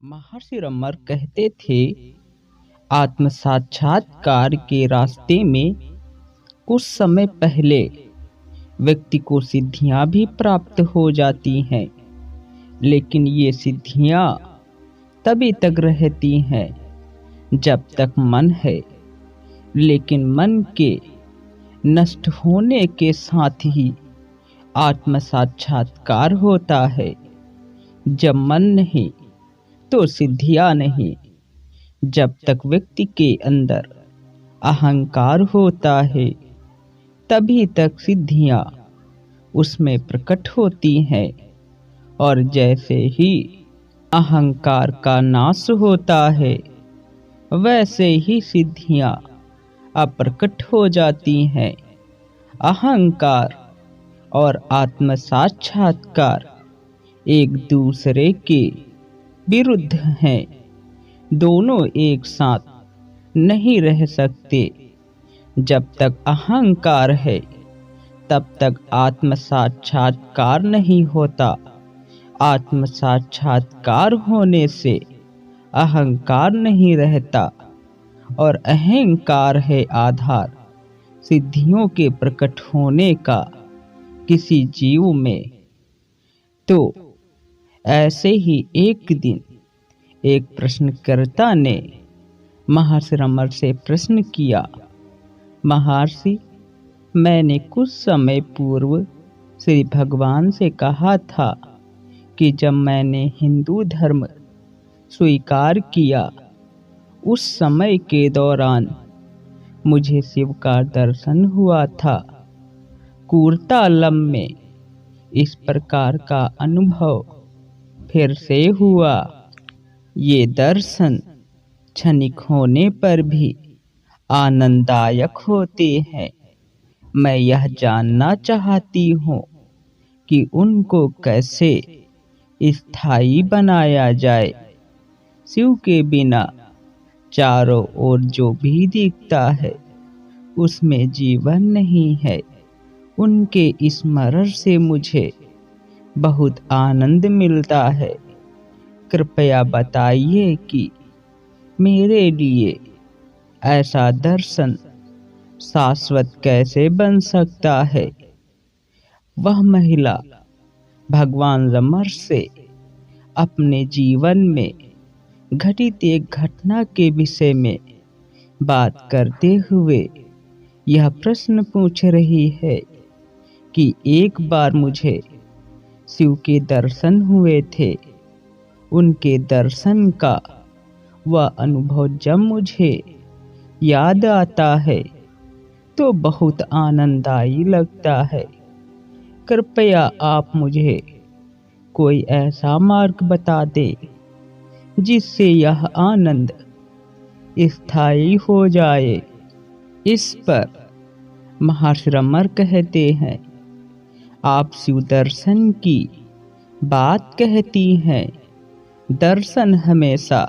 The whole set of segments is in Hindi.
महर्षि रमर कहते थे, आत्म साक्षात्कार के रास्ते में कुछ समय पहले व्यक्ति को सिद्धियां भी प्राप्त हो जाती हैं, लेकिन ये सिद्धियां तभी तक रहती हैं जब तक मन है। लेकिन मन के नष्ट होने के साथ ही आत्म साक्षात्कार होता है। जब मन नहीं तो सिद्धियां नहीं। जब तक व्यक्ति के अंदर अहंकार होता है तभी तक सिद्धियां उसमें प्रकट होती हैं, और जैसे ही अहंकार का नाश होता है वैसे ही सिद्धियां अप्रकट हो जाती हैं। अहंकार और आत्म साक्षात्कार एक दूसरे के विरुद्ध हैं। दोनों एक साथ नहीं रह सकते। जब तक अहंकार है तब तक आत्म साक्षात्कार नहीं होता। आत्म साक्षात्कार होने से अहंकार नहीं रहता, और अहंकार है आधार सिद्धियों के प्रकट होने का किसी जीव में। तो ऐसे ही एक दिन एक प्रश्नकर्ता ने महर्षि रमर से प्रश्न किया, महर्षि, मैंने कुछ समय पूर्व श्री भगवान से कहा था कि जब मैंने हिंदू धर्म स्वीकार किया उस समय के दौरान मुझे शिव का दर्शन हुआ था। कूर्तालम में इस प्रकार का अनुभव फिर से हुआ। ये दर्शन क्षणिक होने पर भी आनंददायक होते हैं। मैं यह जानना चाहती हूँ कि उनको कैसे स्थायी बनाया जाए। शिव के बिना चारों ओर जो भी दिखता है उसमें जीवन नहीं है। उनके स्मरण से मुझे बहुत आनंद मिलता है। कृपया बताइए कि मेरे लिए ऐसा दर्शन शाश्वत कैसे बन सकता है। वह महिला भगवान रमर से अपने जीवन में घटित एक घटना के विषय में बात करते हुए यह प्रश्न पूछ रही है कि एक बार मुझे शिव के दर्शन हुए थे। उनके दर्शन का वह अनुभव जब मुझे याद आता है तो बहुत आनंददायी लगता है। कृपया आप मुझे कोई ऐसा मार्ग बता दे जिससे यह आनंद स्थायी हो जाए। इस पर महर्षि रमर कहते हैं, आप शिव दर्शन की बात कहती हैं। दर्शन हमेशा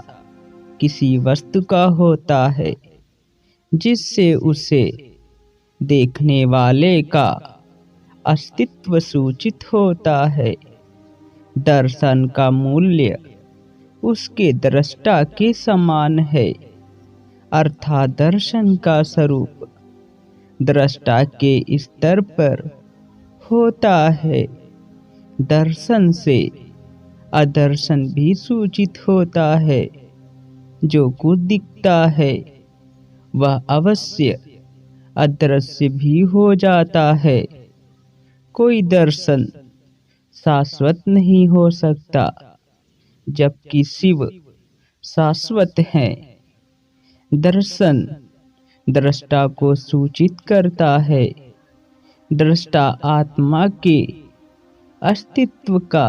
किसी वस्तु का होता है जिससे उसे देखने वाले का अस्तित्व सूचित होता है। दर्शन का मूल्य उसके दृष्टा के समान है, अर्थात दर्शन का स्वरूप दृष्टा के स्तर पर होता है। दर्शन से अदर्शन भी सूचित होता है। जो कुछ दिखता है वह अवश्य अदृश्य भी हो जाता है। कोई दर्शन शाश्वत नहीं हो सकता, जबकि शिव शाश्वत हैं। दर्शन दृष्टा को सूचित करता है। दृष्टा आत्मा के अस्तित्व का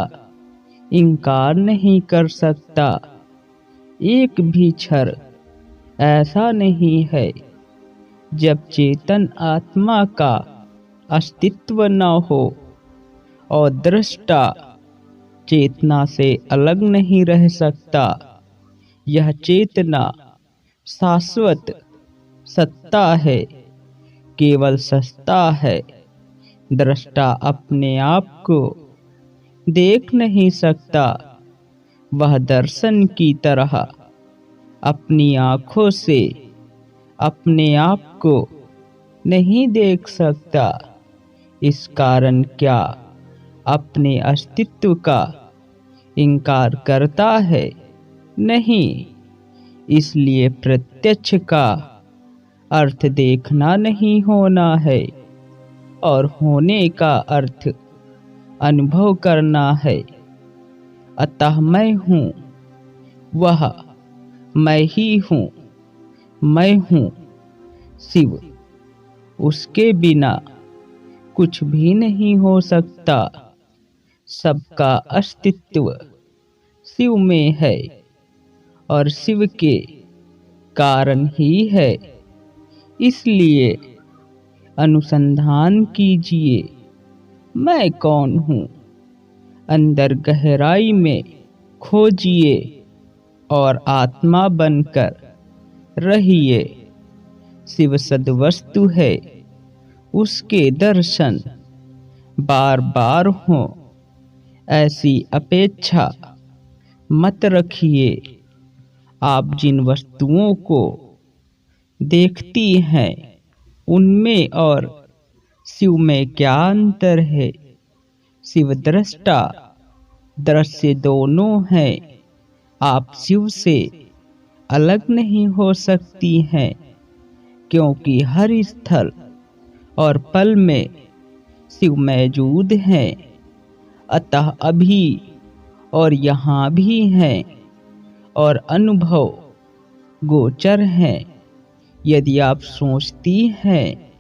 इनकार नहीं कर सकता। एक भी क्षण ऐसा नहीं है जब चेतन आत्मा का अस्तित्व न हो, और दृष्टा चेतना से अलग नहीं रह सकता। यह चेतना शाश्वत सत्ता है, केवल सत्ता है। दृष्टा अपने आप को देख नहीं सकता, वह दर्शन की तरह अपनी आँखों से अपने आप को नहीं देख सकता। इस कारण क्या अपने अस्तित्व का इनकार करता है? नहीं। इसलिए प्रत्यक्ष का अर्थ देखना नहीं होना है, और होने का अर्थ अनुभव करना है। अतः मैं हूँ, वह मैं ही हूँ। मैं हूँ शिव, उसके बिना कुछ भी नहीं हो सकता। सबका अस्तित्व शिव में है और शिव के कारण ही है। इसलिए अनुसंधान कीजिए, मैं कौन हूँ। अंदर गहराई में खोजिए और आत्मा बनकर रहिए। शिव सद्वस्तु है, उसके दर्शन बार बार हो, ऐसी अपेक्षा मत रखिए। आप जिन वस्तुओं को देखती हैं, उनमें और शिव में क्या अंतर है? शिव दृष्टा दृश्य दोनों हैं। आप शिव से अलग नहीं हो सकती हैं, क्योंकि हर स्थल और पल में शिव मौजूद हैं। अतः अभी और यहाँ भी हैं और अनुभव गोचर हैं। यदि आप सोचती हैं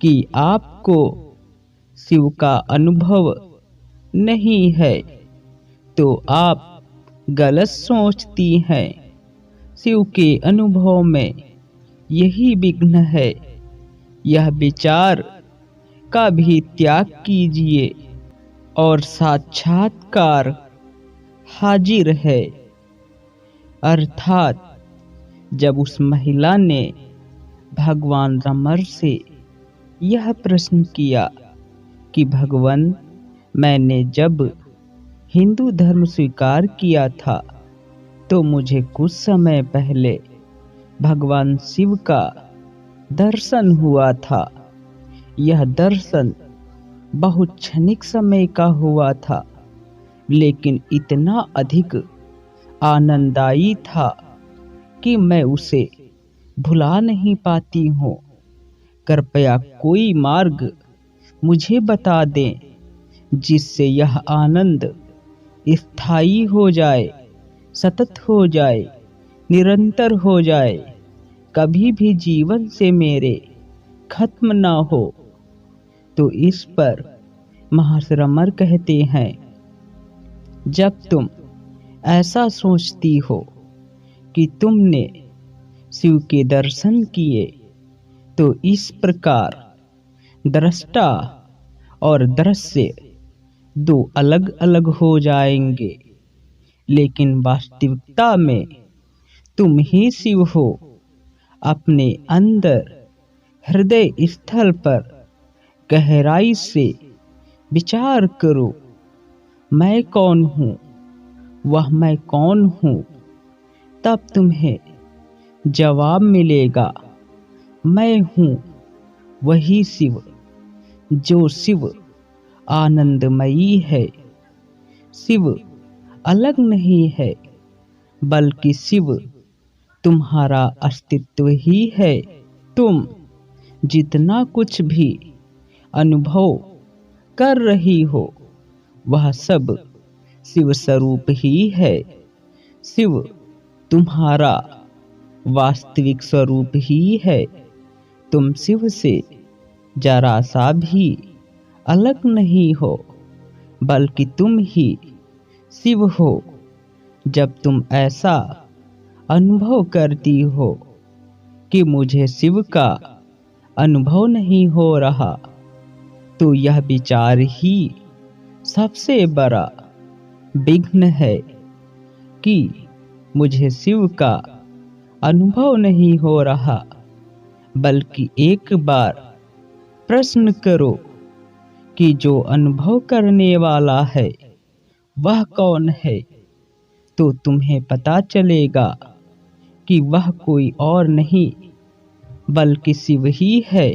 कि आपको शिव का अनुभव नहीं है, तो आप गलत सोचती हैं। शिव के अनुभव में यही विघ्न है। यह विचार का भी त्याग कीजिए और साक्षात्कार हाजिर है। अर्थात जब उस महिला ने भगवान रमण से यह प्रश्न किया कि भगवान, मैंने जब हिंदू धर्म स्वीकार किया था तो मुझे कुछ समय पहले भगवान शिव का दर्शन हुआ था। यह दर्शन बहुत क्षणिक समय का हुआ था, लेकिन इतना अधिक आनंददायी था कि मैं उसे भुला नहीं पाती हूँ। कृपया कोई मार्ग मुझे बता दें जिससे यह आनंद स्थायी हो जाए, सतत हो जाए, निरंतर हो जाए, कभी भी जीवन से मेरे खत्म ना हो। तो इस पर महर्षि रमण कहते हैं, जब तुम ऐसा सोचती हो कि तुमने शिव के दर्शन किए, तो इस प्रकार दृष्टा और दृश्य दो अलग अलग हो जाएंगे। लेकिन वास्तविकता में तुम ही शिव हो। अपने अंदर हृदय स्थल पर गहराई से विचार करो, मैं कौन हूँ, वह मैं कौन हूँ। तब तुम्हें जवाब मिलेगा, मैं हूँ वही शिव, जो शिव आनंदमयी है। शिव अलग नहीं है, बल्कि शिव तुम्हारा अस्तित्व ही है। तुम जितना कुछ भी अनुभव कर रही हो, वह सब शिव स्वरूप ही है। शिव तुम्हारा वास्तविक स्वरूप ही है। तुम शिव से जरा सा भी अलग नहीं हो, बल्कि तुम ही शिव हो। जब तुम ऐसा अनुभव करती हो कि मुझे शिव का अनुभव नहीं हो रहा, तो यह विचार ही सबसे बड़ा विघ्न है कि मुझे शिव का अनुभव नहीं हो रहा। बल्कि एक बार प्रश्न करो कि जो अनुभव करने वाला है, वह कौन है? तो तुम्हें पता चलेगा कि वह कोई और नहीं बल्कि शिव ही है,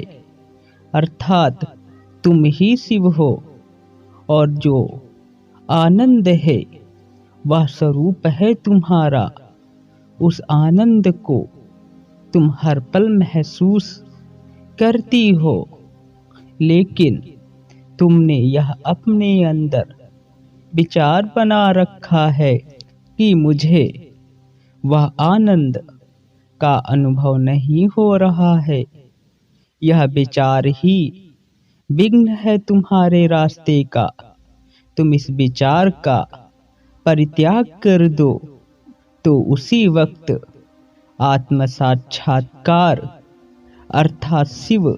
अर्थात तुम ही शिव हो। और जो आनंद है वह स्वरूप है तुम्हारा। उस आनंद को तुम हर पल महसूस करती हो, लेकिन तुमने यह अपने अंदर विचार बना रखा है कि मुझे वह आनंद का अनुभव नहीं हो रहा है। यह विचार ही विघ्न है तुम्हारे रास्ते का। तुम इस विचार का परित्याग कर दो तो उसी वक्त आत्म साक्षात्कार अर्थात शिव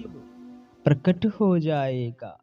प्रकट हो जाएगा।